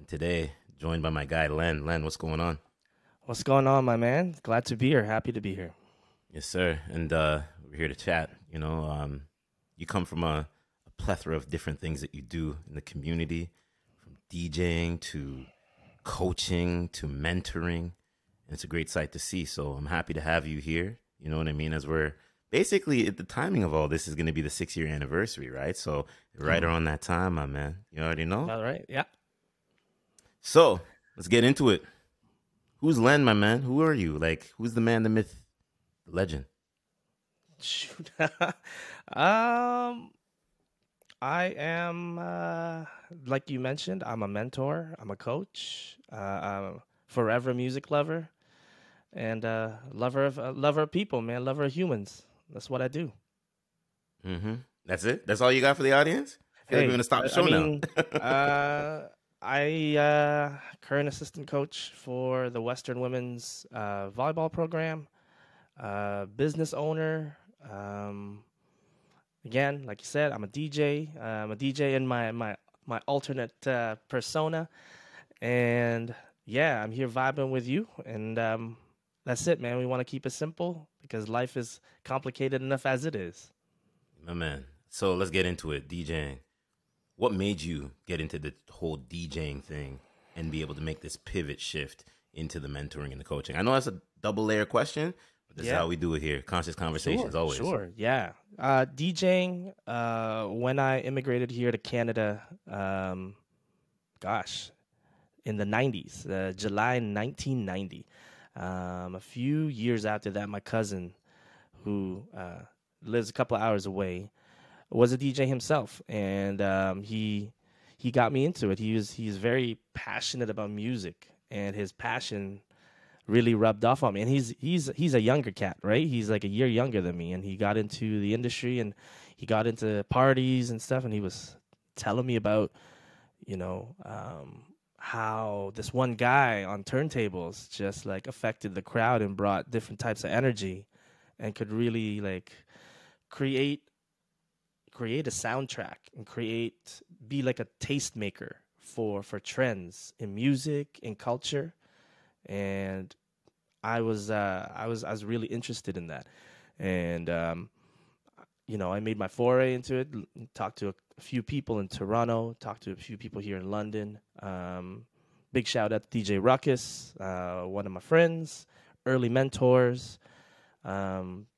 And today, joined by my guy, Len. Len, what's going on? What's going on, my man? Glad to be here. Happy to be here. Yes, sir. And we're here to chat. You come from a plethora of different things that you do in the community, from DJing to coaching to mentoring. And it's a great sight to see. So I'm happy to have you here. You know what I mean? As we're basically at the timing of all this is going to be the 6 year anniversary, right? So right Mhm. around that time, my man. You already know. All right. Yeah. So let's get into it. Who's Len, my man? Who are you? Like, who's the man, the myth, the legend? Shoot. um, I am, like you mentioned, I'm a mentor. I'm a coach. I'm a forever music lover and lover of people, man. Lover of humans. That's what I do. Mm-hmm. That's it. That's all you got for the audience. I feel like we're Hey, gonna stop the I show now. mean, I current assistant coach for the Western Women's volleyball program. Business owner. Again, like you said, I'm a DJ. I'm a DJ in my alternate persona, and yeah, I'm here vibing with you. And that's it, man. We want to keep it simple because life is complicated enough as it is. My man. So let's get into it. DJing. What made you get into the whole DJing thing and be able to make this pivot shift into the mentoring and the coaching? I know that's a double layer question, but this is Yeah, how we do it here. Conscious conversations sure, always. sure, yeah. DJing. When I immigrated here to Canada, gosh, in the 90s, July 1990. A few years after that, my cousin, who lives a couple of hours away, was a DJ himself, and he got me into it. He's very passionate about music, and his passion really rubbed off on me. And he's a younger cat, right? He's like a year younger than me, and he got into the industry and he got into parties and stuff, and he was telling me about you know, how this one guy on turntables just like affected the crowd and brought different types of energy and could really like create create a soundtrack and create be like a tastemaker for trends in music in culture. And I was really interested in that. And I made my foray into it. Talked to a few people in Toronto. Talked to a few people here in London. Big shout out to DJ Ruckus, one of my friends, early mentors.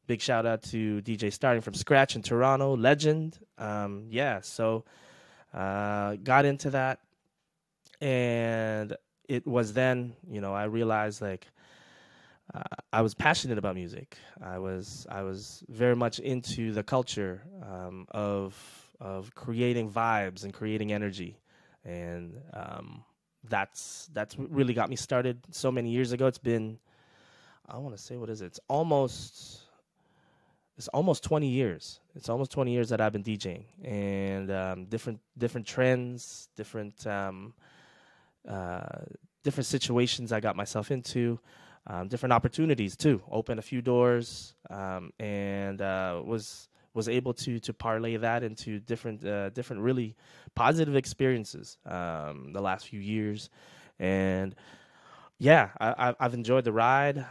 Big shout out to DJ Starting from Scratch in Toronto, legend. Yeah, so got into that, and it was then I realized like I was passionate about music. I was very much into the culture of creating vibes and creating energy, and that's what really got me started so many years ago. It's been I want to say what is it? It's almost 20 years. It's almost 20 years that I've been DJing, and different trends, uh, different situations I got myself into, different opportunities too. Opened a few doors, and was able to parlay that into different really positive experiences the last few years. And yeah, I've enjoyed the ride.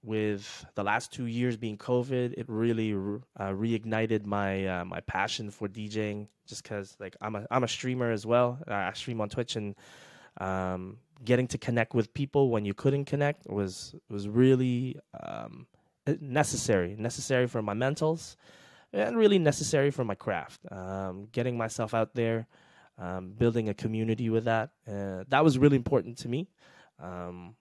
With the last 2 years being COVID, it really reignited my passion for DJing. Just because like I'm a streamer as well. I stream on Twitch, and getting to connect with people when you couldn't connect was really necessary for my mentals and really necessary for my craft. Getting myself out there, building a community with that was really important to me. Um,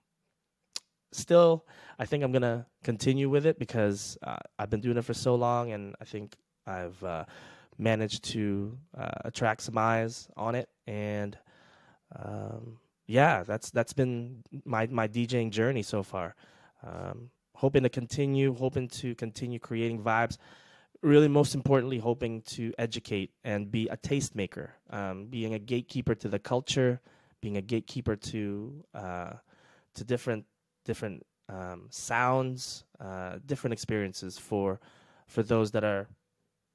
Still, I think I'm gonna continue with it because I've been doing it for so long, and I think I've managed to attract some eyes on it. And yeah, that's been my DJing journey so far. Hoping to continue creating vibes. Really, most importantly, hoping to educate and be a tastemaker, being a gatekeeper to the culture, being a gatekeeper to different sounds, different experiences for those that are,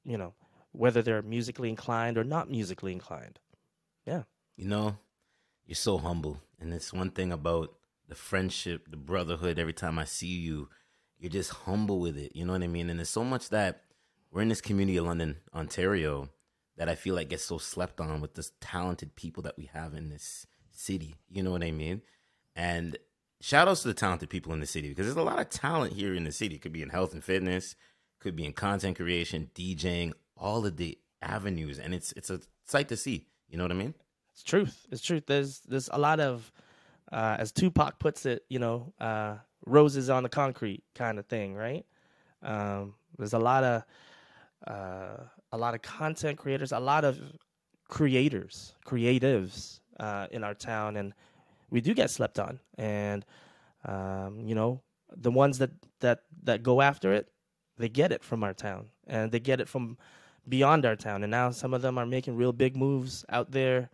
you know, whether they're musically inclined or not musically inclined. Yeah. You know, You're so humble, and it's one thing about the friendship, the brotherhood. Every time I see you, you're just humble with it. You know what I mean? And there's so much that we're in this community of London, Ontario, that I feel like gets so slept on with this talented people that we have in this city. You know what I mean? And shout outs to the talented people in the city because there's a lot of talent here in the city. It could be in health and fitness, could be in content creation, DJing, all of the avenues, and it's a sight to see. You know what I mean? It's truth. It's truth. There's a lot of, as Tupac puts it, roses on the concrete kind of thing, right? There's a lot of content creators, a lot of creatives in our town, and we do get slept on. And the ones that go after it, they get it from our town, and they get it from beyond our town. And now some of them are making real big moves out there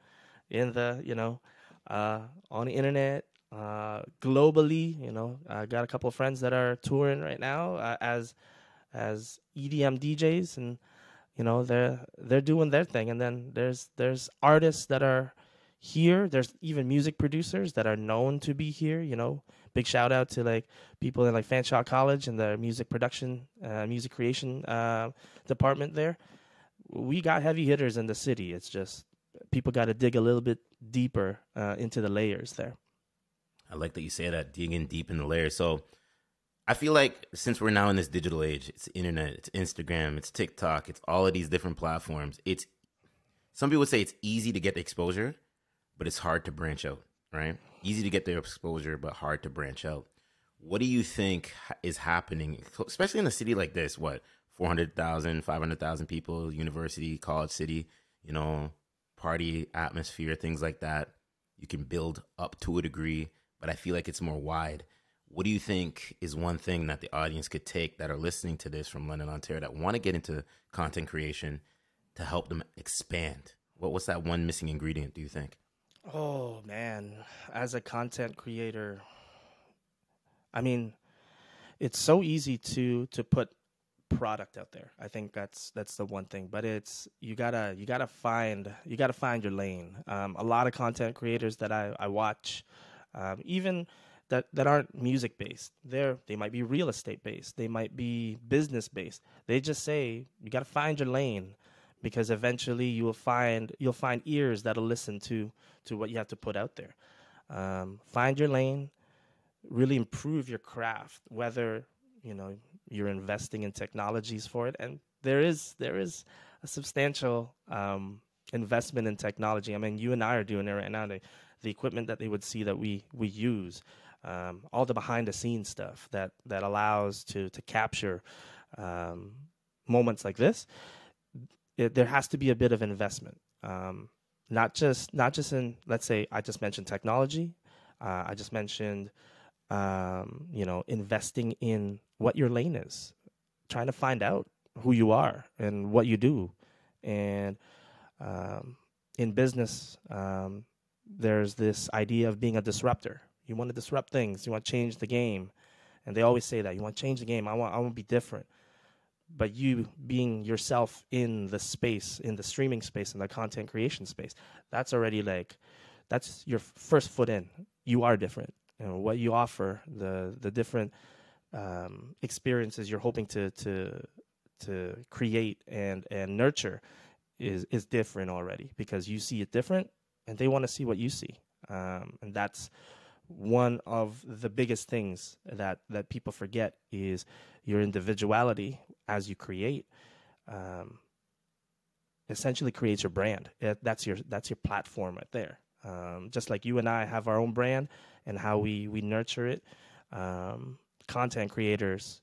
in the on the internet, globally. I got a couple of friends that are touring right now as EDM DJs, and they're doing their thing. And then there's artists that are here. There's even music producers that are known to be here. Big shout out to like people in like Fanshawe College and the music production, music creation department there. We got heavy hitters in the city. It's just people got to dig a little bit deeper into the layers there. I like that you say that, digging deep in the layers. So I feel like since we're now in this digital age, it's internet, it's Instagram, it's TikTok, it's all of these different platforms. Some people would say it's easy to get the exposure, but it's hard to branch out, right? Easy to get the exposure, but hard to branch out. What do you think is happening, especially in a city like this? What, 400,000, 500,000 people, university, college city, party atmosphere, things like that. You can build up to a degree, but I feel like it's more wide. What do you think is one thing that the audience could take that are listening to this from London, Ontario, that want to get into content creation to help them expand? What's that one missing ingredient, do you think? Oh, man. As a content creator, I mean, it's so easy to put product out there. I think that's the one thing, but it's you gotta find your lane. A lot of content creators that I watch, even that aren't music based, they might be real estate based, they might be business based. They just say you gotta find your lane, because eventually you'll find ears that'll listen to what you have to put out there. Find your lane, really improve your craft, whether you're investing in technologies for it, and there is a substantial investment in technology. I mean, you and I are doing it right now. The equipment that they would see that we use, all the behind the scenes stuff that allows to capture moments like this. There has to be a bit of investment, not just in, let's say, I just mentioned technology. I just mentioned investing in what your lane is, trying to find out who you are and what you do. And in business, there's this idea of being a disruptor. You want to disrupt things. You want to change the game. And they always say that. You want to change the game. I want to be different. But you being yourself in the space, in the streaming space, in the content creation space, that's already that's your first foot in. You are different. What you offer, the different experiences you're hoping to create and nurture is different already, because you see it different and they want to see what you see. And that's one of the biggest things that people forget, is your individuality as you create. Essentially creates your brand. That's your platform right there. Just like you and I have our own brand and how we nurture it, content creators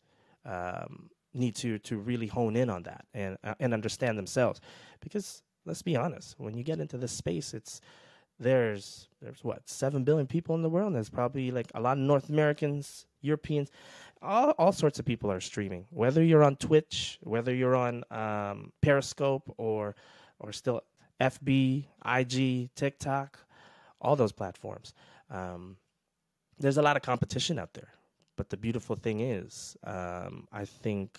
need to really hone in on that and understand themselves. Because let's be honest, when you get into this space, there's what, 7 billion people in the world, and there's probably like a lot of North Americans, Europeans, all sorts of people are streaming. Whether you're on Twitch, whether you're on Periscope, or still FB, IG, TikTok, all those platforms. There's a lot of competition out there. But the beautiful thing is, I think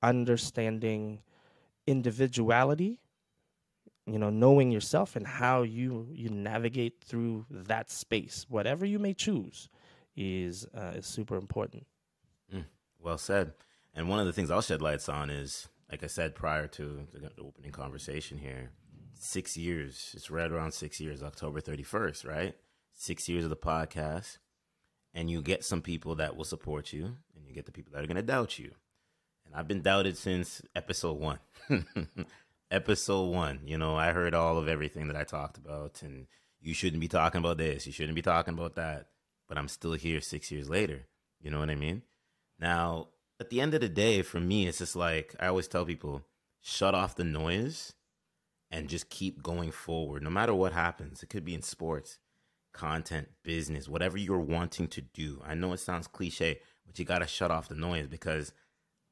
understanding individuality knowing yourself and how you navigate through that space, whatever you may choose, is super important. Well said. And one of the things I'll shed lights on is, like I said prior to the opening conversation here, 6 years. It's right around 6 years, October 31st, right? 6 years of the podcast. And you get some people that will support you, and you get the people that are going to doubt you. And I've been doubted since episode 1. Episode 1, I heard all of everything that I talked about, and you shouldn't be talking about this, you shouldn't be talking about that. But I'm still here 6 years later. You know what I mean? Now, at the end of the day, for me, it's just like I always tell people, shut off the noise and just keep going forward. No matter what happens, it could be in sports, content, business, whatever you're wanting to do. I know it sounds cliche, but you got to shut off the noise, because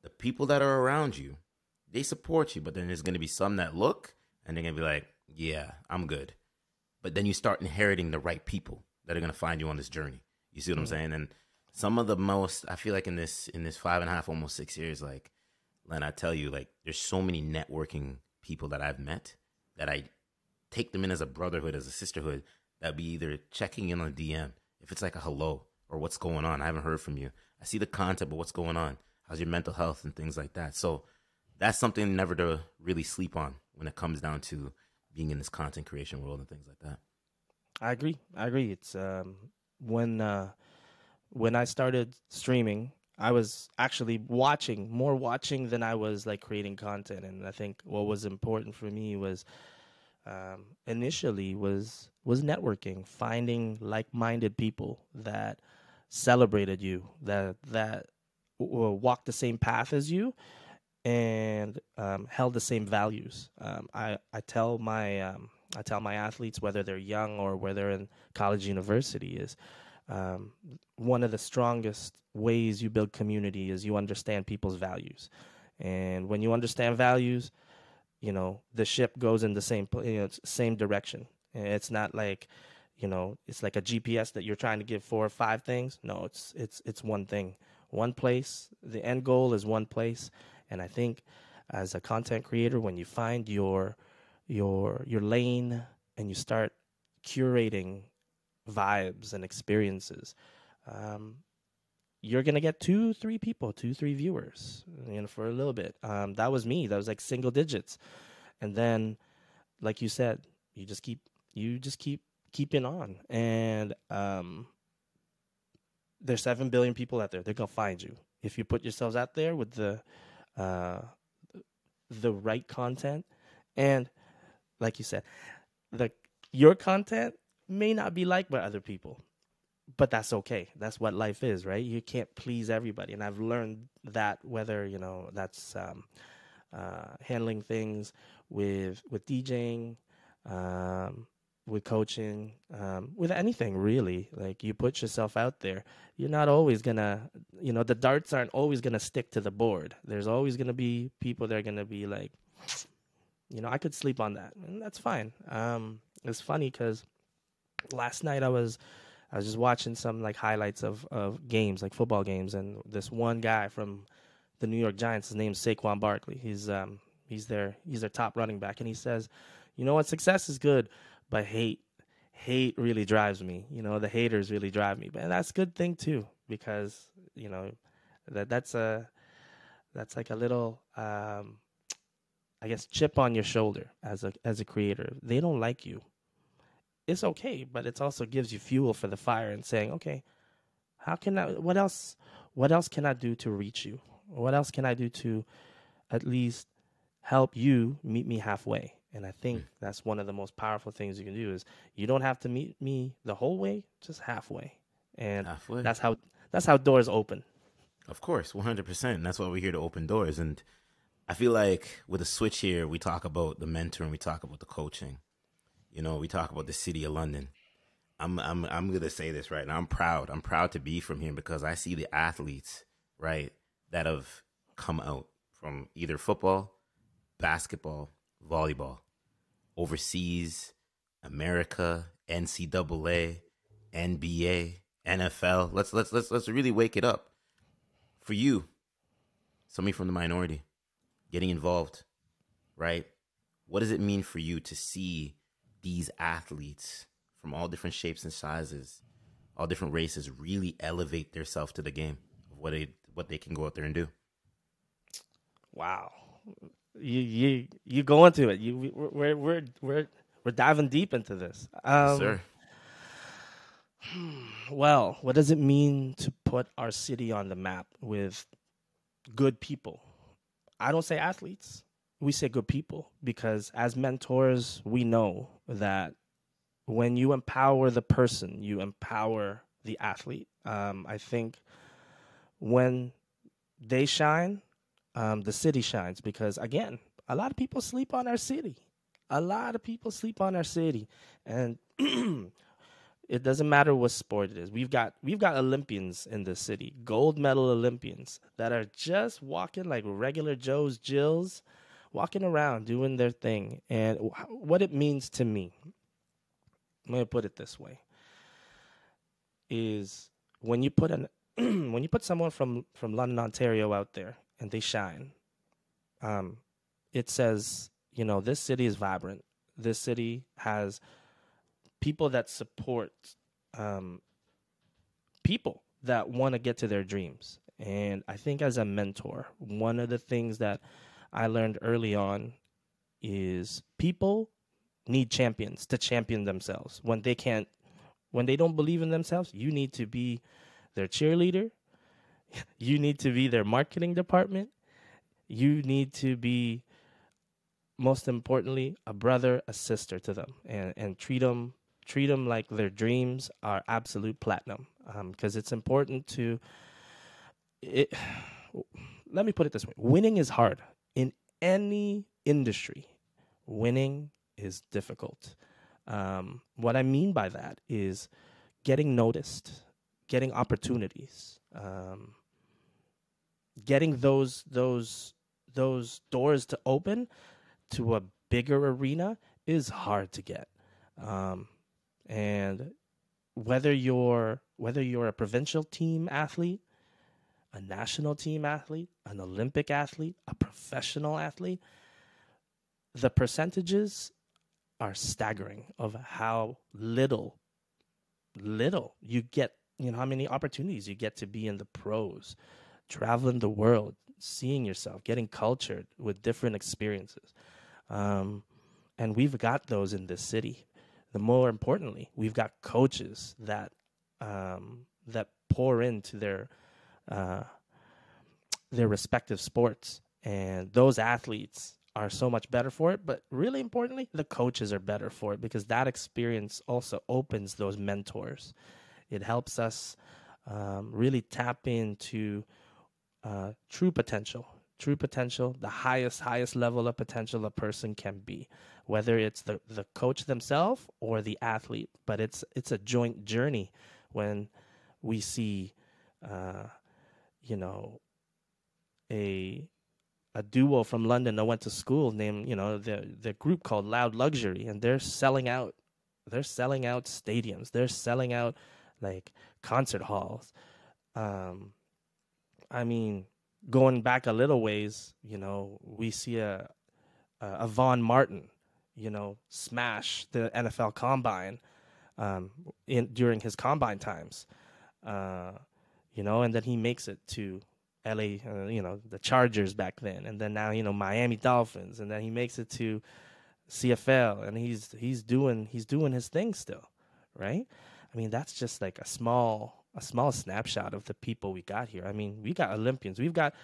the people that are around you, they support you, but then there's going to be some that look and they're going to be like, yeah, I'm good. But then you start inheriting the right people that are going to find you on this journey. You see what I'm saying? And some of the most, I feel like in this 5.5, almost 6 years, like, Len, I tell you, like, there's so many networking people that I've met that I take them in as a brotherhood, as a sisterhood, that be either checking in on a DM, if it's like a hello or what's going on. I haven't heard from you. I see the content, but what's going on? How's your mental health and things like that? So that's something never to really sleep on when it comes down to being in this content creation world and things like that. I agree. It's when I started streaming, I was actually more watching than I was like creating content. And I think what was important for me was initially was networking, finding like-minded people that celebrated you, that walked the same path as you, and held the same values. I tell my athletes, whether they're young or whether they're in college, university, is one of the strongest ways you build community is you understand people's values. And when you understand values, the ship goes in the same direction. It's not like, it's like a GPS that you're trying to give 4 or 5 things. No, it's one thing, one place. The end goal is one place. And I think as a content creator, when you find your lane and you start curating vibes and experiences, you're gonna get 2-3 people, 2-3 viewers, for a little bit. That was me. That was like single digits, and then, like you said, you just keep keeping on. And there's 7 billion people out there. They're gonna find you if you put yourselves out there with the right content. And like you said, your content may not be liked by other people, but that's okay. That's what life is, right? You can't please everybody. And I've learned that, whether, that's handling things with DJing, with coaching, with anything really. Like, you put yourself out there, you're not always gonna, the darts aren't always gonna stick to the board. There's always gonna be people that are gonna be like, I could sleep on that, and that's fine. It's funny because last night I was just watching some like highlights of games, like football games, and this one guy from the New York Giants, his name's Saquon Barkley. He's their top running back, and he says, what, success is good, but hate really drives me. The haters really drive me, and that's a good thing too, because that's like a little I guess chip on your shoulder as a creator. They don't like you. It's okay, but it also gives you fuel for the fire and saying, okay, what else can I do to reach you? What else can I do to at least help you meet me halfway? And I think that's one of the most powerful things you can do, is you don't have to meet me the whole way, just halfway. And halfway. That's how doors open. Of course, 100%. And that's why we're here to open doors. And I feel like with a switch here, we talk about the mentoring, we talk about the coaching. We talk about the city of London. I'm going to say this right now. I'm proud. I'm proud to be from here, because I see the athletes, right, that have come out from either football, basketball, volleyball, overseas, America, NCAA, NBA, NFL. Let's really wake it up. For you, somebody from the minority, getting involved, right? what does it mean for you to see these athletes from all different shapes and sizes, all different races, really elevate themselves to the game of what they can go out there and do? Wow, you go into it. We're diving deep into this. Yes, sir. Well, what does it mean to put our city on the map with good people? I don't say athletes. We say good people, because as mentors, we know that when you empower the person, you empower the athlete. I think when they shine, the city shines, because, again, a lot of people sleep on our city. A lot of people sleep on our city. And it doesn't matter what sport it is. We've got Olympians in the city, gold medal Olympians that are just walking like regular Joes, Jills, walking around doing their thing. And what it means to me, I'm going to put it this way, is when you put when you put someone from London, Ontario out there and they shine, it says, this city is vibrant. This city has people that support people that want to get to their dreams. And I think as a mentor, one of the things that I learned early on is people need champions to champion themselves. When they don't believe in themselves, you need to be their cheerleader. You need to be their marketing department. You need to be, most importantly, a brother, a sister to them, and treat them like their dreams are absolute platinum. Because it's important to let me put it this way. Winning is hard. In any industry, winning is difficult. What I mean by that is getting noticed, getting opportunities, getting those doors to open to a bigger arena is hard to get. And whether you're a provincial team athlete, a national team athlete, an Olympic athlete, a professional athlete, the percentages are staggering of how little you get, how many opportunities you get to be in the pros, traveling the world, seeing yourself, getting cultured with different experiences. And we've got those in this city. The more importantly, we've got coaches that pour into their respective sports, and those athletes are so much better for it. But really importantly, the coaches are better for it, because that experience also opens those mentors. It helps us really tap into true potential, the highest level of potential a person can be, whether it's the coach themselves or the athlete. But it's a joint journey when we see, a duo from London that went to school named, the group called Loud Luxury, and they're selling out stadiums. They're selling out like concert halls. I mean, going back a little ways, we see a Von Martin, smash the NFL Combine during his Combine times, and then he makes it to LA, the Chargers back then, and then now, Miami Dolphins, and then he makes it to CFL, and he's doing his thing still, right? I mean, that's just like a small snapshot of the people we got here. I mean, we got Olympians. We've got,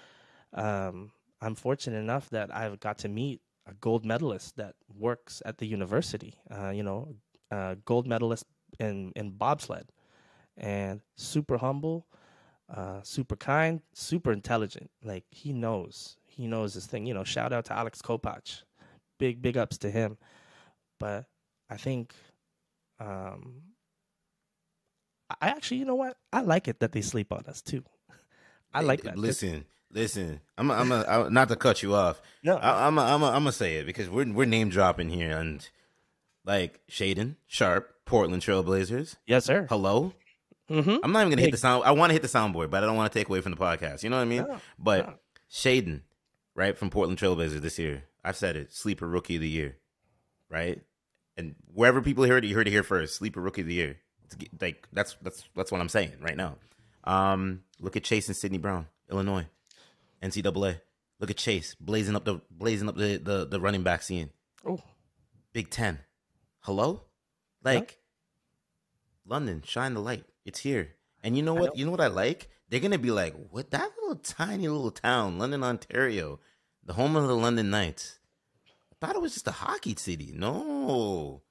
I'm fortunate enough that I've got to meet a gold medalist that works at the university, gold medalist in bobsled, and super humble, super kind, super intelligent. Like, he knows his thing. Shout out to Alex Kopach. Big ups to him. But I think, I actually, I like it that they sleep on us too. I like that. Listen. I'm not to cut you off. No, I'm gonna say it because we're name dropping here, and like Shaden Sharp, Portland Trailblazers. Yes, sir. Hello. Mm-hmm. I'm not even gonna hit the sound. I want to hit the soundboard, but I don't want to take away from the podcast. You know what I mean? No, but no. Shaden, right, from Portland Trailblazers this year. I've said it. Sleeper rookie of the year, right? And wherever people heard it, you heard it here first. Sleeper rookie of the year. Like that's what I'm saying right now. Look at Chase and Sidney Brown, Illinois, NCAA. Look at Chase blazing up the running back scene. Oh, Big Ten. Hello, like London, shine the light. It's here. And you know what? You know what I like? They're gonna be like, what? That little tiny little town, London, Ontario, the home of the London Knights. I thought it was just a hockey city. No.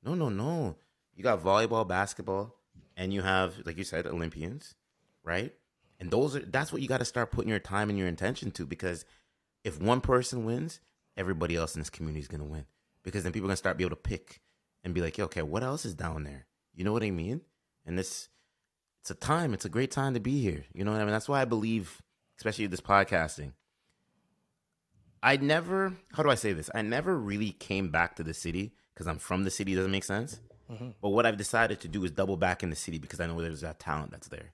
You got volleyball, basketball, and you have, like you said, Olympians, right? And that's what you got to start putting your time and your intention to, because if one person wins, everybody else in this community is gonna win. Because then people are gonna start be able to pick and be like, okay, what else is down there? You know what I mean? And it's a great time to be here. You know what I mean? That's why I believe, especially this podcasting, how do I say this? I never really came back to the city because I'm from the city. Doesn't make sense. Mm-hmm. But what I've decided to do is double back in the city because I know there's that talent that's there.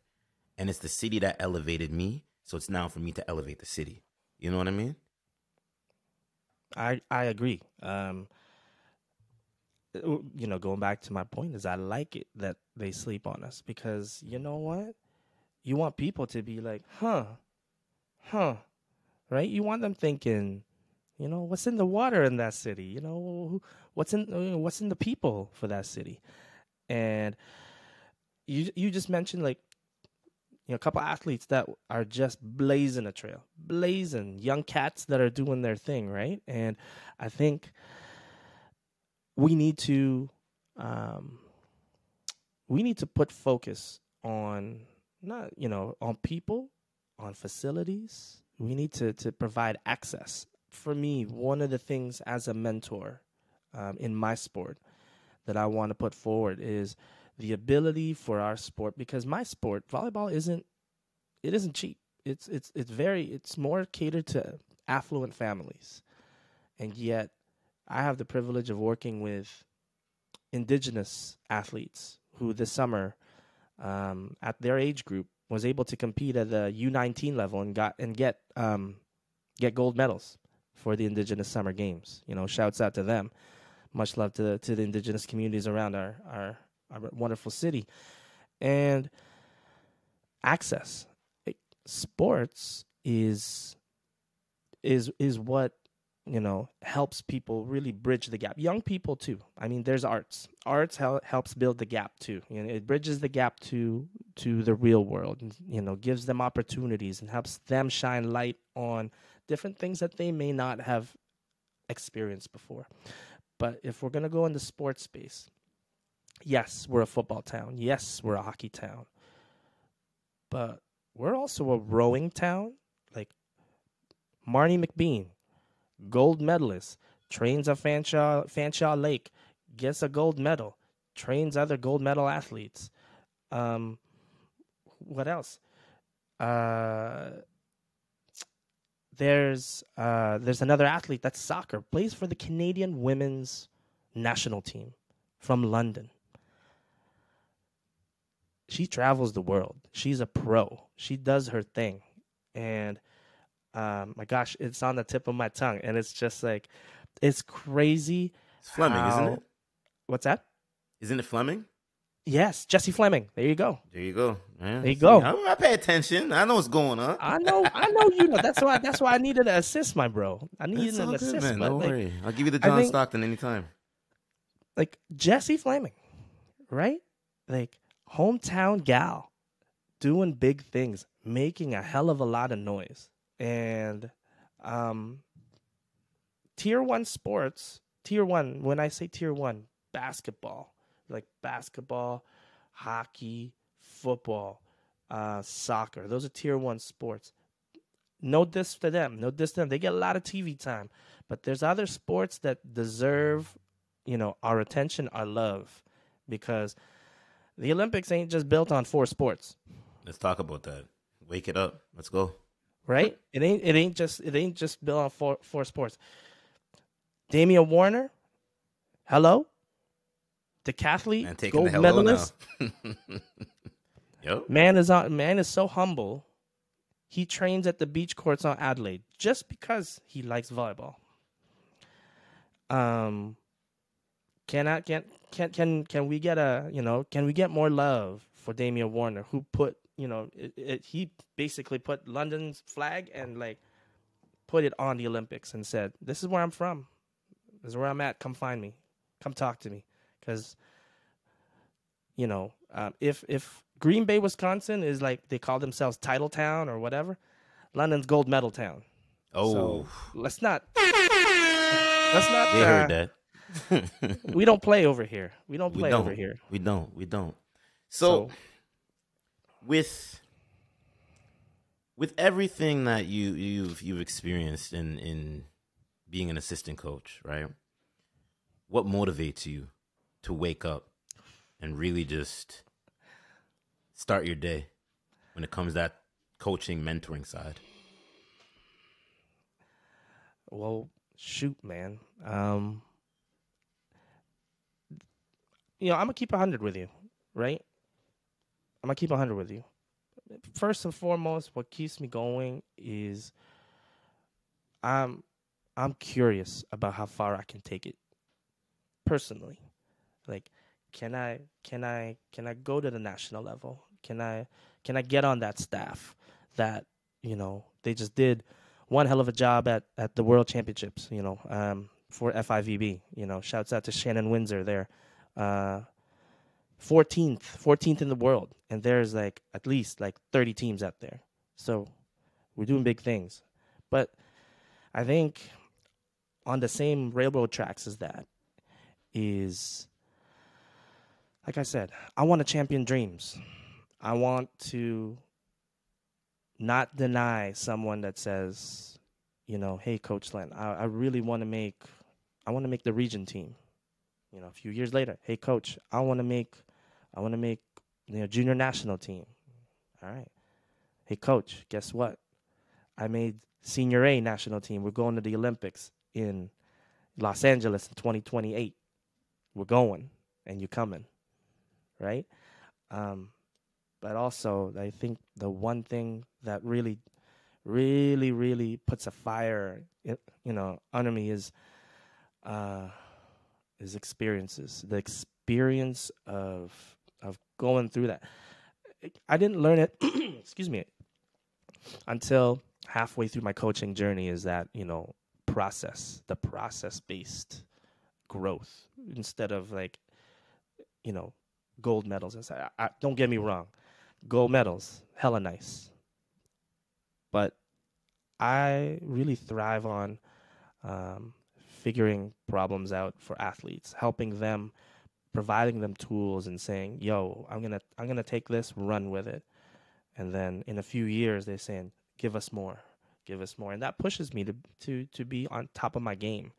And it's the city that elevated me. So it's now for me to elevate the city. You know what I mean? I agree. Going back to my point is I like it that they sleep on us because you know what? You want people to be like, huh, right? You want them thinking, what's in the water in that city? What's in the people for that city? And you just mentioned like, a couple athletes that are just blazing a trail, young cats that are doing their thing, right? And I think we need to put focus on on people, on facilities. We need to provide access. For me, one of the things as a mentor in my sport that I want to put forward is the ability for our sport, because my sport, volleyball, isn't cheap. It's more catered to affluent families, and yet I have the privilege of working with indigenous athletes who this summer, at their age group, was able to compete at the U19 level and get gold medals for the Indigenous Summer Games. Shouts out to them. Much love to the indigenous communities around our wonderful city. And access. Sports is what helps people really bridge the gap. Young people too. I mean, there's arts. Arts helps build the gap too. It bridges the gap to the real world. Gives them opportunities and helps them shine light on different things that they may not have experienced before. But if we're gonna go in the sports space, yes, we're a football town. Yes, we're a hockey town. But we're also a rowing town. Like Marnie McBean, gold medalist, trains at Fanshawe Lake, gets a gold medal, trains other gold medal athletes. What else? There's another athlete that's soccer, plays for the Canadian women's national team from London. She travels the world. She's a pro. She does her thing. And my gosh, it's on the tip of my tongue. And it's just like, it's crazy. It's Fleming, isn't it? What's that? Isn't it Fleming? Yes, Jessie Fleming. There you go. There you go. Yeah. There you go. I pay attention. I know what's going on. I know you know. That's why I needed an assist, my bro. I needed an assist, man. but Don't worry. I'll give you the John Stockton anytime. Like Jessie Fleming, right? Like hometown gal, doing big things, making a hell of a lot of noise. And tier 1 sports, tier 1, when I say tier 1, basketball, like basketball, hockey, football, soccer. Those are tier 1 sports. No diss to them. They get a lot of TV time. But there's other sports that deserve, our attention, our love. Because the Olympics ain't just built on 4 sports. Let's talk about that. Wake it up. Let's go. Right? It ain't just built on four sports. Damian Warner, hello? Decathlete, gold medalist. Yep. Man is so humble. He trains at the beach courts on Adelaide just because he likes volleyball. Um, can we get can we get more love for Damian Warner, who put, he basically put London's flag and like put it on the Olympics and said, "This is where I'm from. This is where I'm at. Come find me. Come talk to me." Because if Green Bay, Wisconsin is like they call themselves Title Town or whatever, London's Gold Medal Town. Oh, so let's not. They heard that. We don't play over here. We don't play over here. We don't. So with everything that you've experienced in being an assistant coach, right? What motivates you to wake up and really just start your day when it comes to that coaching, mentoring side? Well, shoot, man. I'm gonna keep 100 with you, right? I'm gonna keep 100 with you. First and foremost, what keeps me going is I'm curious about how far I can take it personally. Like, can I go to the national level? Can I get on that staff that they just did one hell of a job at the World Championships, for FIVB. Shouts out to Shannon Windsor there. 14th in the world, and there's like at least like 30 teams out there. So we're doing big things. But I think on the same railroad tracks as that is, like I said, I want to champion dreams. I want to not deny someone that says, hey, Coach Len, I really want to make the region team. A few years later, hey, Coach, I want to make junior national team. All right. Hey, Coach, guess what? I made senior A national team. We're going to the Olympics in Los Angeles in 2028. We're going, and you're coming, right? But also, I think the one thing that really, really, really puts a fire, under me is experiences. The experience of going through that. I didn't learn it, excuse me, until halfway through my coaching journey, is that, the process-based growth instead of like, gold medals. And don't get me wrong, gold medals, hella nice. But I really thrive on figuring problems out for athletes, helping them, providing them tools and saying, yo, I'm gonna take this, run with it. And then in a few years they're saying, give us more. And that pushes me to be on top of my game,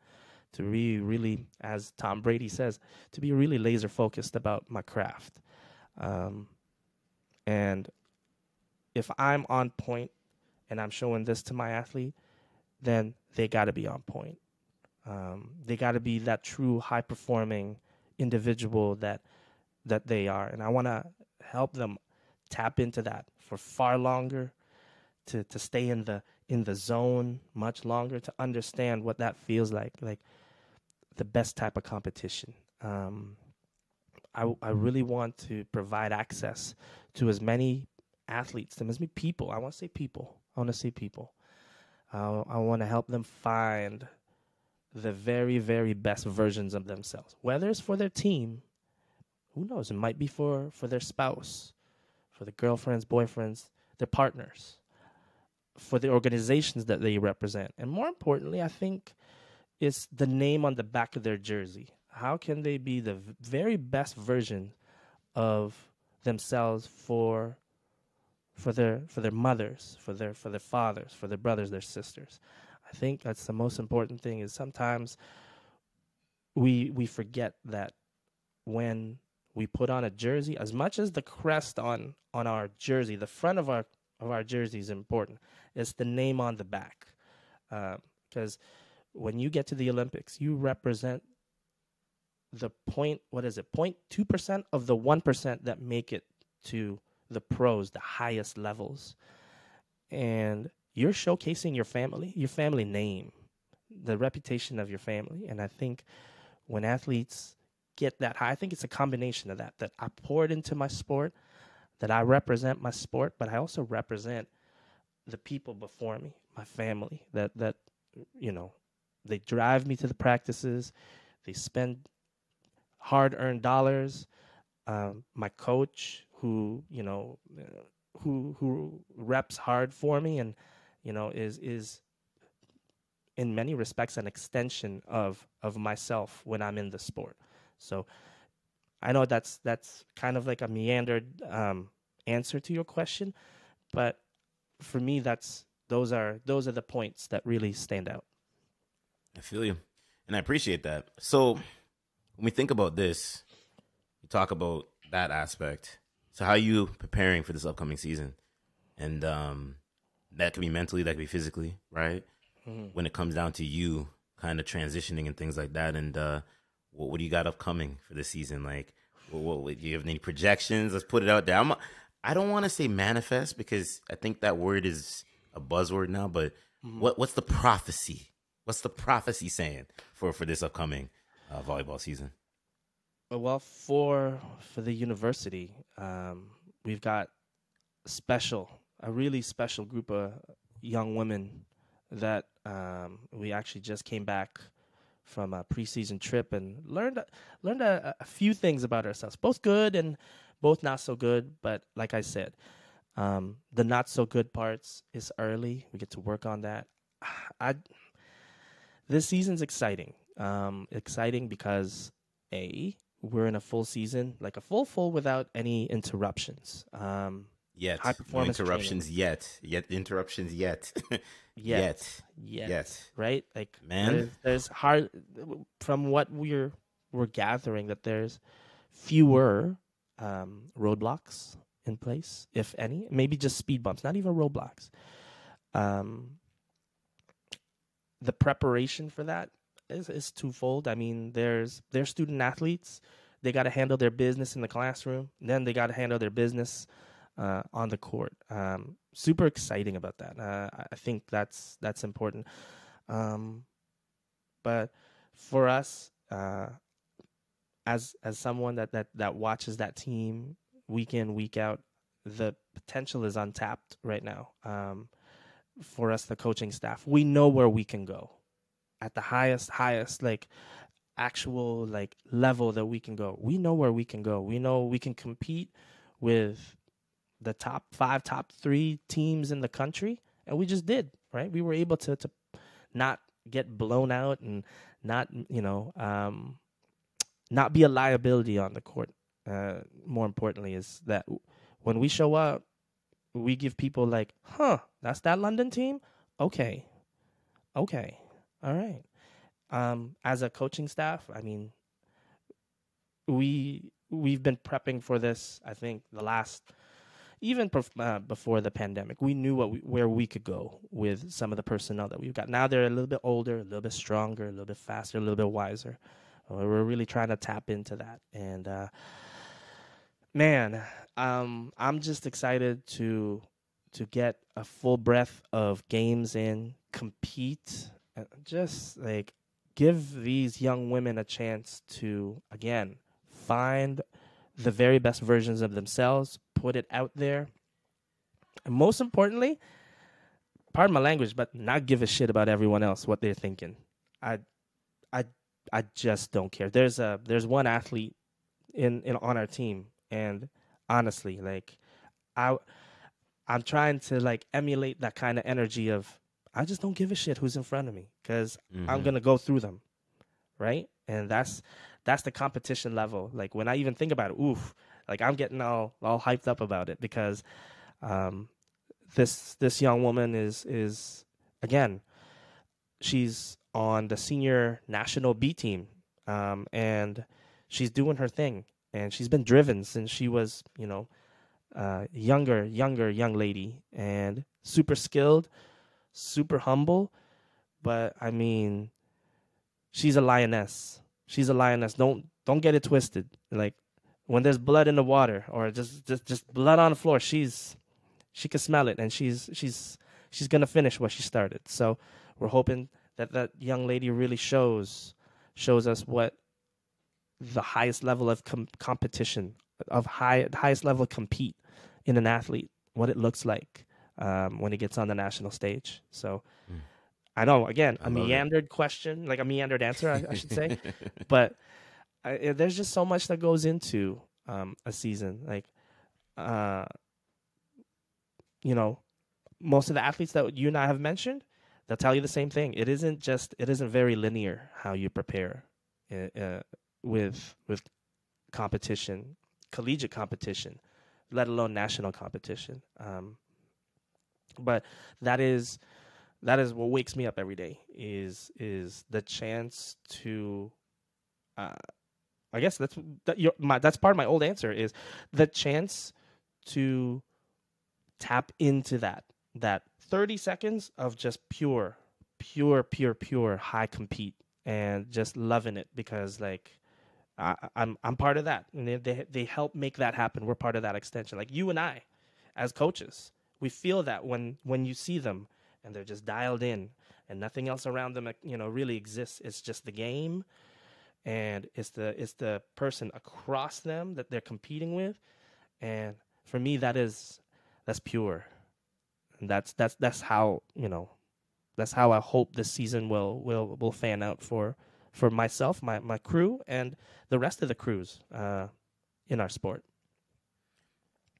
to be really, as Tom Brady says, to be really laser focused about my craft. And if I'm on point and I'm showing this to my athlete, then they got to be on point. They got to be that true high performing individual that they are. And I want to help them tap into that for far longer, to stay in the zone much longer, to understand what that feels like the best type of competition. I really want to provide access to as many athletes, to as many people. I want to say people. I want to help them find the very, very best versions of themselves. Whether it's for their team, who knows? It might be for their spouse, for their girlfriends, boyfriends, their partners, for the organizations that they represent. And more importantly, I think it's the name on the back of their jersey. How can they be the very best version of themselves for their mothers, for their fathers, for their brothers, their sisters? I think that's the most important thing. Is sometimes we forget that when we put on a jersey, as much as the crest on our jersey, the front of our jersey is important. It's the name on the back, because when you get to the Olympics, you represent the 0.2% of the 1% that make it to the pros, the highest levels. And you're showcasing your family name. the reputation of your family. And I think when athletes get that high, I think it's a combination of that I poured into my sport, that I represent my sport, but I also represent the people before me, my family, that you know, they drive me to the practices, they spend hard-earned dollars. My coach, who you know, who reps hard for me, and you know, is in many respects an extension of myself when I'm in the sport. So I know that's kind of like a meandered answer to your question, but for me, those are the points that really stand out. I feel you, and I appreciate that. So when we think about this, you talk about that aspect. So how are you preparing for this upcoming season? And that could be mentally, that could be physically, right? Mm-hmm. When it comes down to you kind of transitioning and things like that. And what do you got upcoming for this season? Like, what do you have any projections? Let's put it out there. I don't want to say manifest because I think that word is a buzzword now, but what's the prophecy? What's the prophecy saying for this upcoming volleyball season? Well, for the university, we've got a really special group of young women that we actually just came back from a preseason trip and learned a few things about ourselves, both good and both not so good. But like I said, the not so good parts is early. We get to work on that. This season's exciting. Exciting because we're in a full season, like a full without any interruptions. Yet. High performance No interruptions training. interruptions yet. Yet. Right? Like, man, there's hard, from what we're gathering, that there's fewer roadblocks in place, if any. Maybe just speed bumps, not even roadblocks. The preparation for that is twofold. I mean, they're student athletes. They got to handle their business in the classroom. Then they got to handle their business on the court. Super exciting about that. I think that's important. But for us, as someone that watches that team week in, week out, the potential is untapped right now. For us, the coaching staff, we know where we can go at the highest like actual like level that we can go. We know where we can go. We know we can compete with the top 5, top 3 teams in the country, and we just did, right? We were able to not get blown out and not, not be a liability on the court. More importantly is that when we show up, we give people like, that's that London team? Okay. All right. As a coaching staff, I mean, we've been prepping for this, I think, the last, even before the pandemic. We knew where we could go with some of the personnel that we've got. Now they're a little bit older, a little bit stronger, a little bit faster, a little bit wiser. We're really trying to tap into that. And, man, I'm just excited to get a full breadth of games in, compete, and just like give these young women a chance to, again, find the very best versions of themselves, put it out there, and most importantly, pardon my language, but not give a shit about everyone else, what they're thinking. I just don't care. There's one athlete in on our team, and honestly, like, I'm trying to like emulate that kind of energy of, I just don't give a shit who's in front of me, because I'm gonna go through them, right? And that's the competition level. Like, when I even think about it, like, I'm getting all hyped up about it, because this young woman is again, she's on the senior national B team, and she's doing her thing, and she's been driven since she was, younger young lady, and super skilled, super humble. But I mean, she's a lioness. Don't get it twisted. Like, when there's blood in the water, or just blood on the floor, she can smell it, and she's gonna finish what she started. So we're hoping that young lady really shows us what the highest level of competition, of highest level of compete in an athlete, what it looks like when he gets on the national stage. So I know, again, a meandered question, like a meandered answer, I should say, but there's just so much that goes into a season. Like, most of the athletes that you and I have mentioned, they'll tell you the same thing. It isn't very linear how you prepare with competition, collegiate competition, let alone national competition. But that is what wakes me up every day is the chance to, I guess that's part of my old answer, is the chance to tap into that 30 seconds of just pure high compete and just loving it, because like I'm part of that, and they help make that happen. We're part of that extension. Like you and I, as coaches, we feel that when you see them and they're just dialed in and nothing else around them, really exists. It's just the game, and it's the person across them that they're competing with. And for me, that's pure, and that's how that's how I hope this season will fan out for myself, my crew, and the rest of the crews in our sport.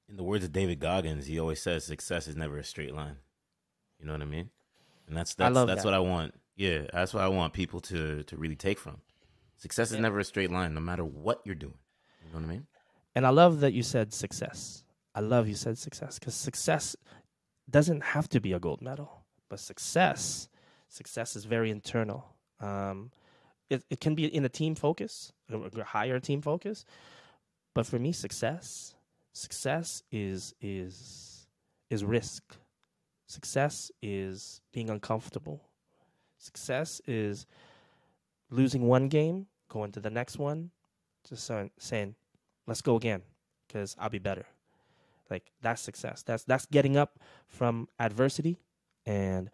In the words of David Goggins, he always says success is never a straight line. You know what I mean? And that's what I want. Yeah, that's what I want people to really take from. Success is never a straight line, no matter what you're doing. You know what I mean? And I love that you said success. I love you said success, because success doesn't have to be a gold medal, but success is very internal. It can be in a team focus, a higher team focus, but for me, success is risk. Success is being uncomfortable. Success is losing one game, going to the next one, just saying, let's go again, because I'll be better. Like, that's success. That's getting up from adversity and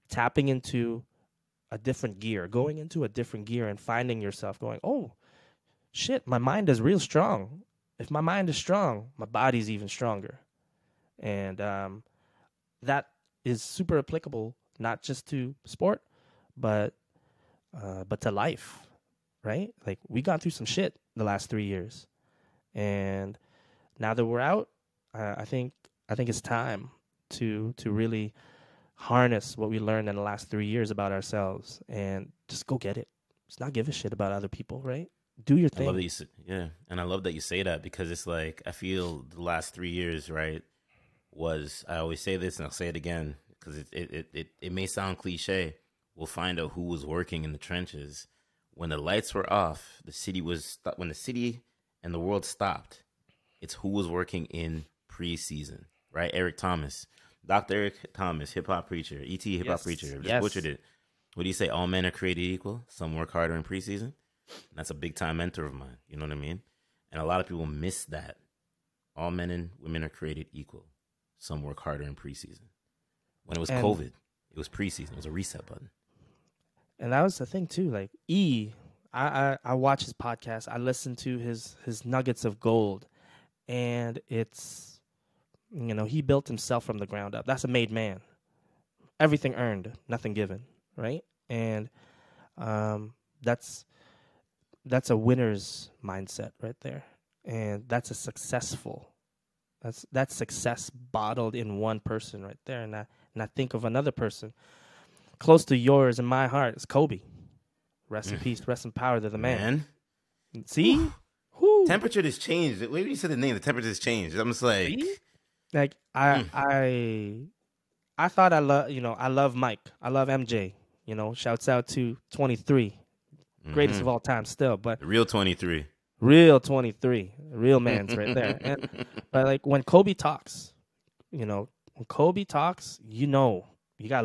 tapping into a different gear, going into a different gear and finding yourself going, oh, shit, my mind is real strong. If my mind is strong, my body's even stronger. And that is super applicable, not just to sport, but to life, right? Like, we got through some shit the last 3 years, and now that we're out, I think it's time to really harness what we learned in the last 3 years about ourselves and just go get it. Just not give a shit about other people, right? Do your thing. I love that and I love that you say that, because it's like, I feel the last 3 years, right, I always say this and I'll say it again, because it may sound cliche. We'll find out who was working in the trenches when the lights were off. When the city and the world stopped. It's who was working in preseason, right? Eric Thomas, Dr. Eric Thomas, hip hop preacher, ET hip hop preacher. Just butchered it. What do you say? All men are created equal. Some work harder in preseason. That's a big time mentor of mine. You know what I mean? And a lot of people miss that. All men and women are created equal. Some work harder in preseason. When it was COVID, it was preseason. It was a reset button. And that was the thing too. Like I watch his podcast. I listen to his nuggets of gold, and it's, he built himself from the ground up. That's a made man. Everything earned, nothing given, right? And that's a winner's mindset right there, and that's success bottled in one person right there. And I think of another person close to yours in my heart. It's Kobe. Rest in peace, rest in power to the man. See? Whew. Temperature has changed. Maybe you said the name. The temperature has changed. I'm just like, see? Like I thought I love Mike. I love MJ. Shouts out to 23, greatest of all time still. But the real 23. Real 23. Real man's right there. But like when Kobe talks, you gotta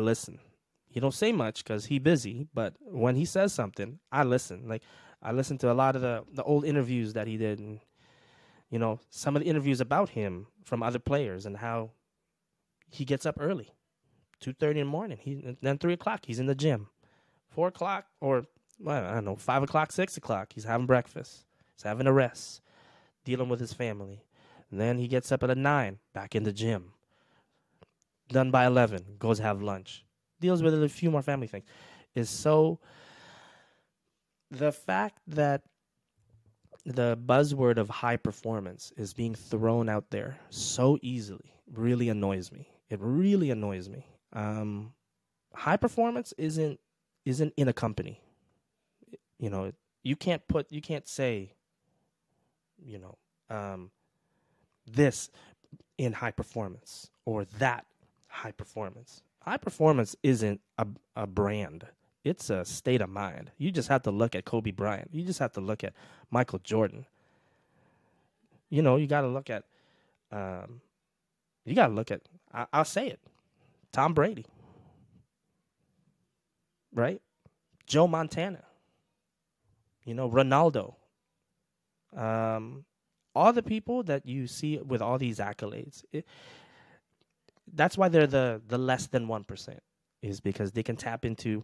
listen. He don't say much because he busy, but when he says something, I listen. Like, I listen to a lot of the old interviews that he did, and some of the interviews about him from other players and how he gets up early, 2:30 in the morning. Then 3 o'clock, he's in the gym. 4 o'clock or, well, I don't know, 5 o'clock, 6 o'clock, he's having breakfast. He's having a rest, dealing with his family. And then he gets up at 9, back in the gym. Done by 11, goes have lunch. Deals with a few more family things. The fact that the buzzword of high performance is being thrown out there so easily really annoys me. It really annoys me. High performance isn't in a company. You know, you can't say, you know, this in high performance or that high performance. High performance isn't a brand. It's a state of mind. You just have to look at Kobe Bryant. You just have to look at Michael Jordan. You know, you got to look at, I'll say it, Tom Brady, right? Joe Montana, you know, Ronaldo. All the people that you see with all these accolades, that's why they're the less than 1%, is because they can tap into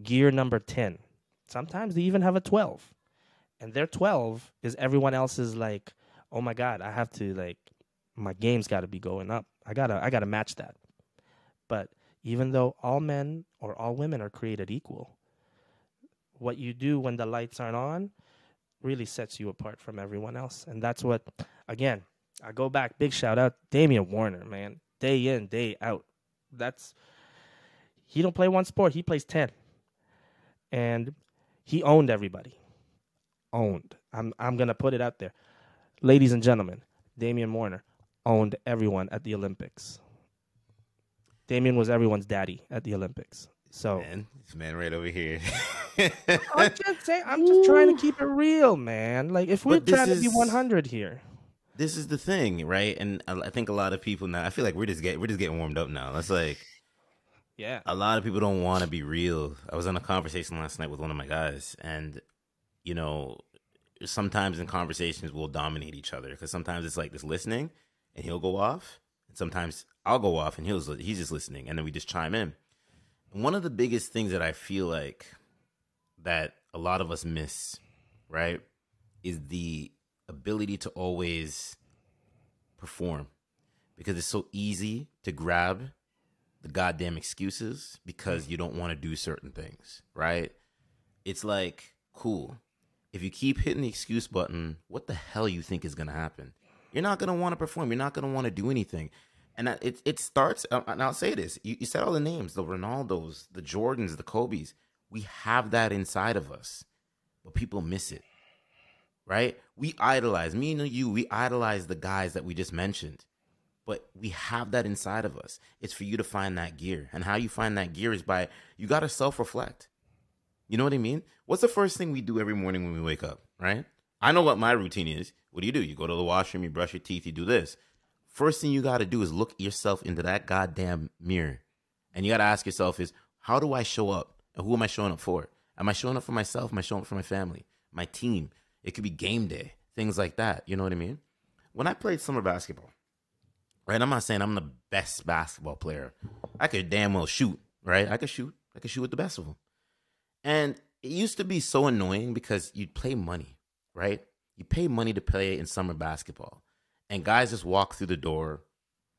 gear number 10. Sometimes they even have a 12. And their 12 is everyone else's, like, oh my God, I have to, like, my game's got to be going up. I gotta match that. But even though all men or all women are created equal, what you do when the lights aren't on really sets you apart from everyone else. And that's what, again, I go back, big shout out, Damian Warner, man. Day in, day out. He don't play one sport, he plays 10. And he owned everybody. Owned. I'm gonna put it out there. Ladies and gentlemen, Damian Warner owned everyone at the Olympics. Damian was everyone's daddy at the Olympics. So this man right over here. I'm just trying to keep it real, man. Like, if we're trying to be 100 here. This is the thing, right? And I think a lot of people now, I feel like we're just getting warmed up now. That's like, yeah, a lot of people don't want to be real. I was on a conversation last night with one of my guys, and you know, sometimes in conversations we'll dominate each other, because sometimes it's like this listening, and he'll go off, and sometimes I'll go off, and he's just listening, and then we just chime in. And one of the biggest things that I feel like that a lot of us miss, right, is the ability to always perform, because it's so easy to grab the goddamn excuses because you don't want to do certain things, right? It's like, cool, if you keep hitting the excuse button, what the hell you think is going to happen? You're not going to want to perform. You're not going to want to do anything. And it starts, and I'll say this, you said all the names, the Ronaldos, the Jordans, the Kobes. We have that inside of us, but people miss it, right? We idolize, me and you, we idolize the guys that we just mentioned, but we have that inside of us. It's for you to find that gear. And how you find that gear is by, you got to self-reflect. You know what I mean? What's the first thing we do every morning when we wake up, right? I know what my routine is. What do? You go to the washroom, you brush your teeth, you do this. First thing you got to do is look yourself into that goddamn mirror. And you got to ask yourself is, how do I show up? And who am I showing up for? Am I showing up for myself? Am I showing up for my family, my team? It could be game day, things like that. You know what I mean? When I played summer basketball, right? I'm not saying I'm the best basketball player. I could damn well shoot, right? I could shoot with the best of them. And it used to be so annoying because you'd play money, right? You pay money to play in summer basketball. And guys just walk through the door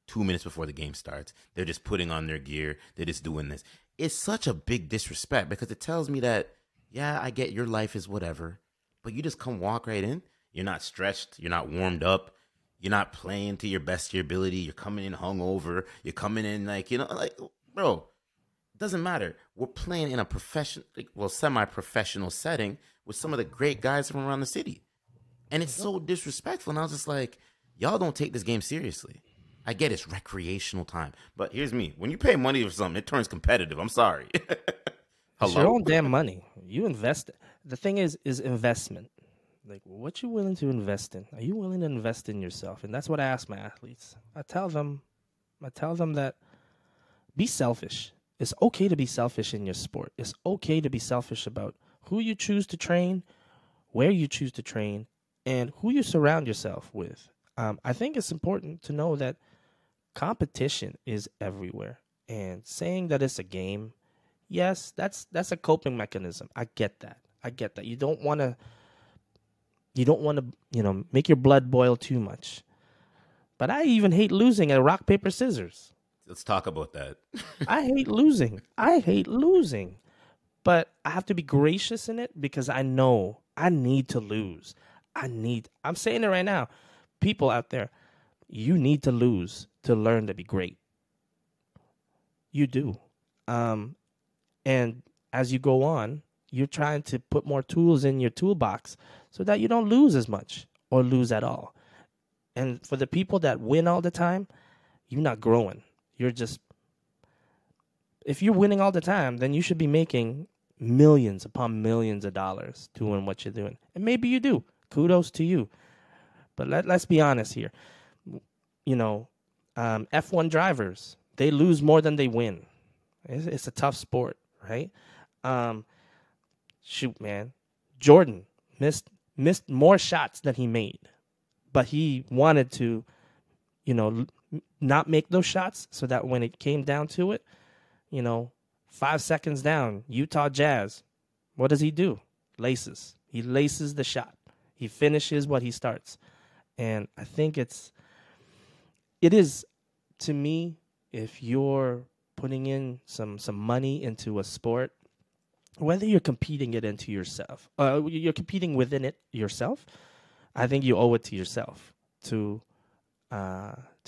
2 minutes before the game starts. They're just putting on their gear. They're just doing this. It's such a big disrespect, because it tells me that, yeah, I get your life is whatever, but you just come walk right in. You're not stretched. You're not warmed up. You're not playing to your best of your ability. You're coming in hungover. You're coming in like, you know, like, bro, it doesn't matter. We're playing in a semi-professional setting with some of the great guys from around the city. And it's so disrespectful. And I was just like, y'all don't take this game seriously. I get it's recreational time. But here's me. When you pay money for something, it turns competitive. I'm sorry. It's your own damn money. You invest. The thing is investment. Like, what you willing to invest in? Are you willing to invest in yourself? And that's what I ask my athletes. I tell them that be selfish. It's okay to be selfish in your sport. It's okay to be selfish about who you choose to train, where you choose to train, and who you surround yourself with. I think it's important to know that competition is everywhere. And saying that it's a game, yes, that's a coping mechanism. I get that. You don't want to make your blood boil too much. But I even hate losing at rock paper scissors. Let's talk about that. I hate losing. But I have to be gracious in it because I know I need to lose. I'm saying it right now. People out there, you need to lose to learn to be great. You do. And as you go on, you're trying to put more tools in your toolbox so that you don't lose as much or lose at all. And for the people that win all the time, you're not growing. You're just, if you're winning all the time, then you should be making millions upon millions of dollars doing what you're doing. And maybe you do. Kudos to you. But let's be honest here. F1 drivers, they lose more than they win. It's a tough sport, right? Shoot, man. Jordan missed more shots than he made. But he wanted to, not make those shots so that when it came down to it, 5 seconds down, Utah Jazz, what does he do? Laces. He laces the shot. He finishes what he starts. And I think it is, to me, if you're putting in some money into a sport, whether you're competing it into yourself, you're competing within it yourself, I think you owe it to yourself to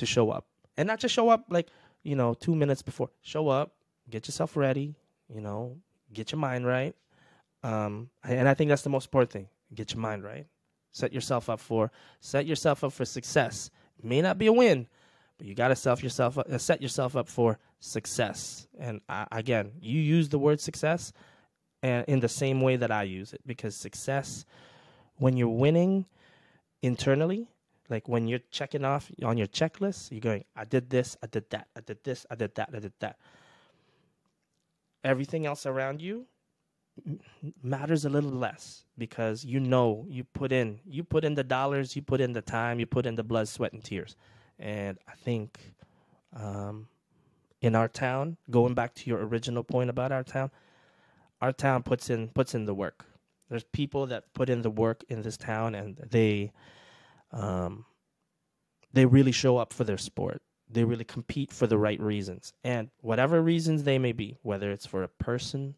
show up. And not just show up 2 minutes before. Show up, get yourself ready, get your mind right. And I think that's the most important thing. Get your mind right. Set yourself up for success. It may not be a win, but you got to set yourself up for success. And again, you use the word success and in the same way that I use it, because success, when you're winning internally, like when you're checking off on your checklist, you're going, I did this, I did that, I did this, I did that, I did that. Everything else around you matters a little less because you put in the dollars, you put in the time, you put in the blood, sweat, and tears. And I think in our town, going back to your original point about our town puts in the work. There's people that put in the work in this town, and they really show up for their sport. They really compete for the right reasons. And whatever reasons they may be, whether it's for a person,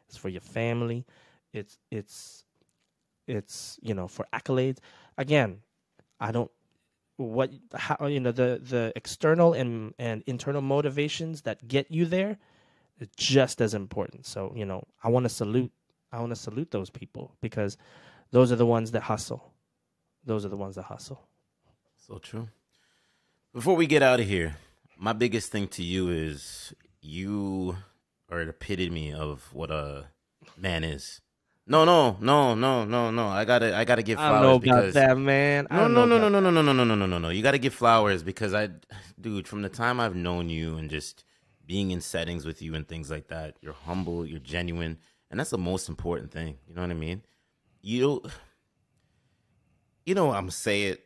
it's for your family, it's for accolades. Again, the external and internal motivations that get you there is just as important. So, I want to salute those people because those are the ones that hustle. So true. Before we get out of here, my biggest thing to you is you are an epitome of what a man is. No. I gotta give flowers. I don't know because about that, man. No. You gotta give flowers because dude, from the time I've known you and just being in settings with you and things like that, you're humble, you're genuine, and that's the most important thing. You know what I mean? I'm gonna say it.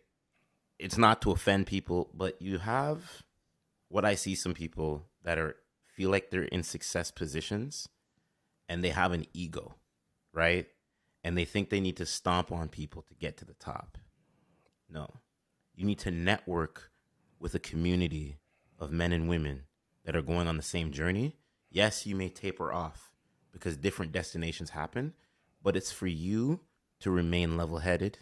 It's not to offend people, but you have what I see some people that feel like they're in success positions and they have an ego, right? And they think they need to stomp on people to get to the top. No, you need to network with a community of men and women that are going on the same journey. Yes, you may taper off because different destinations happen, but it's for you to remain level-headed,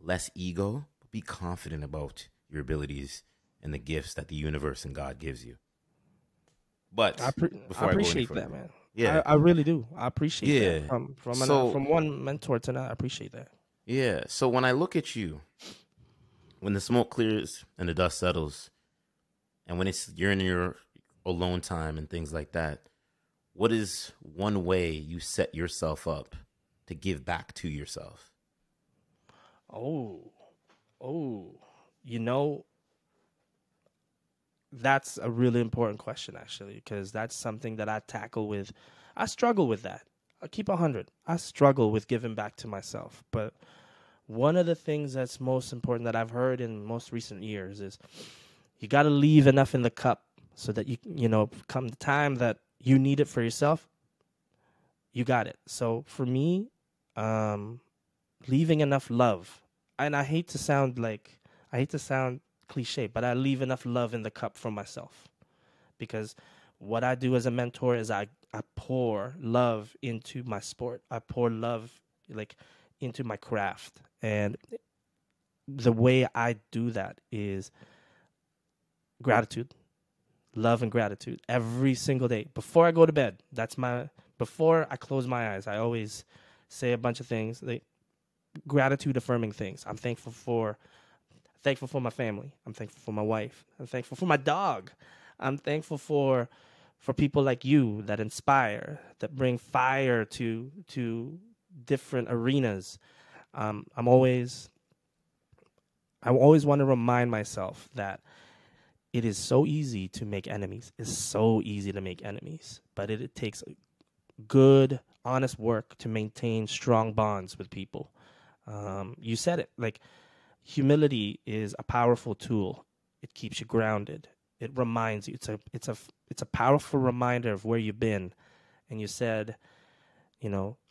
less ego, but be confident about your abilities and the gifts that the universe and God gives you. But I appreciate that, man. Yeah, I really do. I appreciate that from one mentor to another. I appreciate that. Yeah. So when I look at you, when the smoke clears and the dust settles, and when you're in your alone time and things like that, what is one way you set yourself up to give back to yourself? That's a really important question, actually, because that's something that I struggle with that. I'll keep 100. I struggle with giving back to myself. But one of the things that's most important that I've heard in most recent years is you got to leave enough in the cup so that come the time that you need it for yourself, you got it. So for me, leaving enough love, and I hate to sound cliche, but I leave enough love in the cup for myself, because what I do as a mentor is I pour love into my sport. I pour love into my craft. And the way I do that is gratitude, love and gratitude every single day. Before I go to bed, before I close my eyes, I always say a bunch of things, gratitude affirming things. I'm thankful for my family. I'm thankful for my wife. I'm thankful for my dog. I'm thankful for people like you that inspire, that bring fire to different arenas. I always want to remind myself that it is so easy to make enemies. It's so easy to make enemies, but it takes good, honest work to maintain strong bonds with people. You said it, humility is a powerful tool. It keeps you grounded. It reminds you. It's a powerful reminder of where you've been. And you said,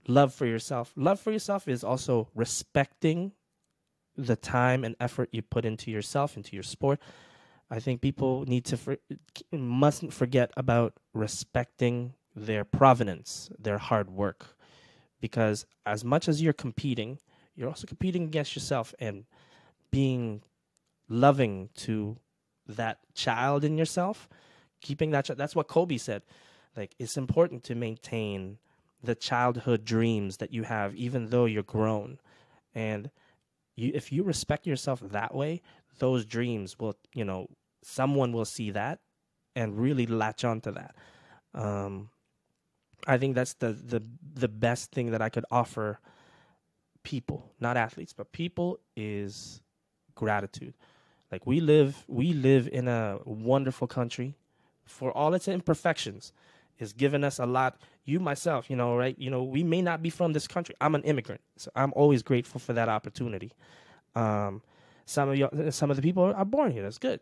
love for yourself. Love for yourself is also respecting the time and effort you put into yourself, into your sport. I think people mustn't forget about respecting their provenance, their hard work, because as much as you're competing, you're also competing against yourself, and being loving to that child in yourself, keeping that that's what Kobe said. It's important to maintain the childhood dreams that you have, even though you're grown. And if you respect yourself that way, those dreams will, someone will see that and really latch onto that. I think that's the best thing that I could offer people, not athletes, but people, is gratitude. We live in a wonderful country, for all its imperfections. It's given us a lot. You, myself, right? We may not be from this country. I'm an immigrant, so I'm always grateful for that opportunity. Some of the people are born here. That's good,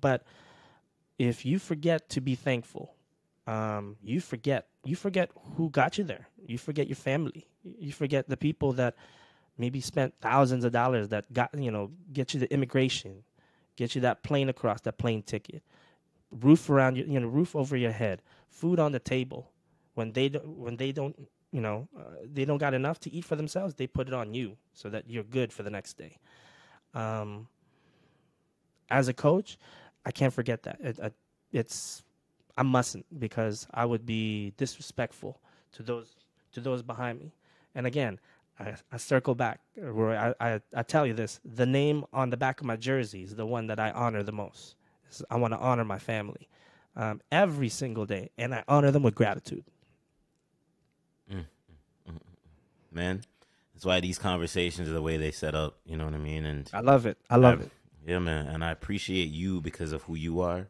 But if you forget to be thankful, you forget who got you there. You forget your family. You forget the people that maybe spent thousands of dollars that get you the immigration, get you that plane across, that plane ticket, roof around you, roof over your head, food on the table. When they don't got enough to eat for themselves, they put it on you so that you're good for the next day. As a coach, I can't forget that. I mustn't, because I would be disrespectful to those behind me. And again, I circle back, where I tell you this: the name on the back of my jersey is the one that I honor the most. I want to honor my family every single day, and I honor them with gratitude. Man, that's why these conversations are the way they set up. You know what I mean? And I love it. I love it. Yeah, man. And I appreciate you because of who you are.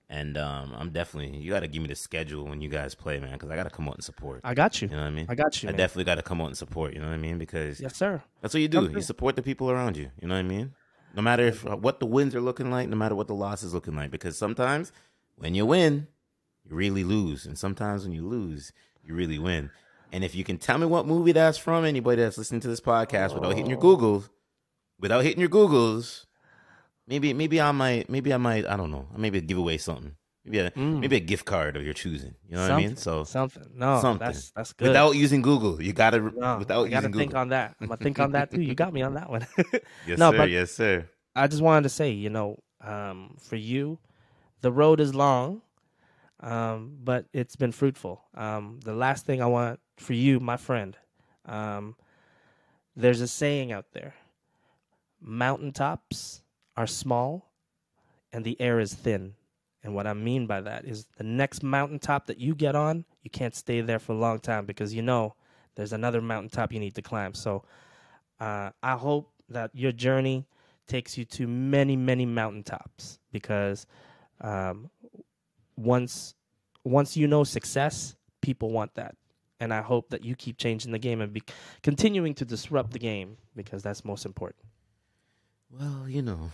And I'm definitely, you got to give me the schedule when you guys play, man, because I got to come out and support. I got you. You know what I mean? I got you. I definitely got to come out and support. You know what I mean? Because yes, sir. That's what you do. You support the people around you. You know what I mean? No matter what the wins are looking like, no matter what the loss is looking like. Because sometimes when you win, you really lose. And sometimes when you lose, you really win. And if you can tell me what movie that's from, anybody that's listening to this podcast without hitting your Googles, maybe I might, I don't know, maybe give away something. Maybe a gift card of your choosing. You know what I mean? So something. That's good. Without using Google, you got to. I got to think on that. I'm gonna think on that too. You got me on that one. Yes, sir. I just wanted to say, for you, the road is long, but it's been fruitful. The last thing I want for you, my friend, there's a saying out there: mountaintops are small, and the air is thin. And what I mean by that is the next mountaintop that you get on, you can't stay there for a long time, because there's another mountaintop you need to climb. So I hope that your journey takes you to many, many mountaintops, because once success, people want that. And I hope that you keep changing the game and continuing to disrupt the game, because that's most important. Well,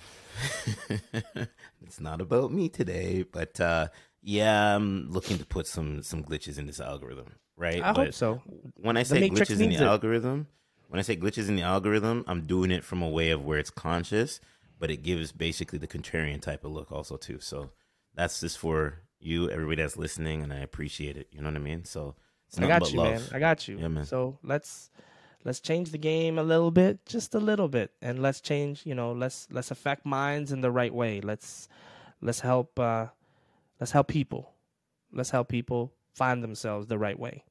it's not about me today, but yeah, I'm looking to put some glitches in this algorithm, right? I hope But so. when I The say Matrix glitches in the needs it. algorithm, I'm doing it from a way of where it's conscious, but it gives basically the contrarian type of look also too. So that's just for you, everybody that's listening, and I appreciate it. You know what I mean? So it's I nothing got but you, man. love. I got you. Yeah, man. So let's change the game a little bit, just a little bit, and let's change. Let's affect minds in the right way. Let's help. Let's help people. Let's help people find themselves the right way.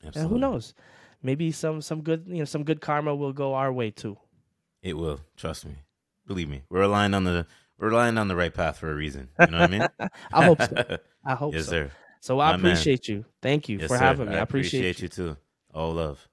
And who Absolutely. knows? Maybe some good some good karma will go our way too. It will. Trust me. Believe me. We're relying on the right path for a reason. You know what I mean? I hope so. I hope Yes, so. sir. So I My man. appreciate you. Thank you Yes, for sir. having I me. I appreciate appreciate you. you too. All love.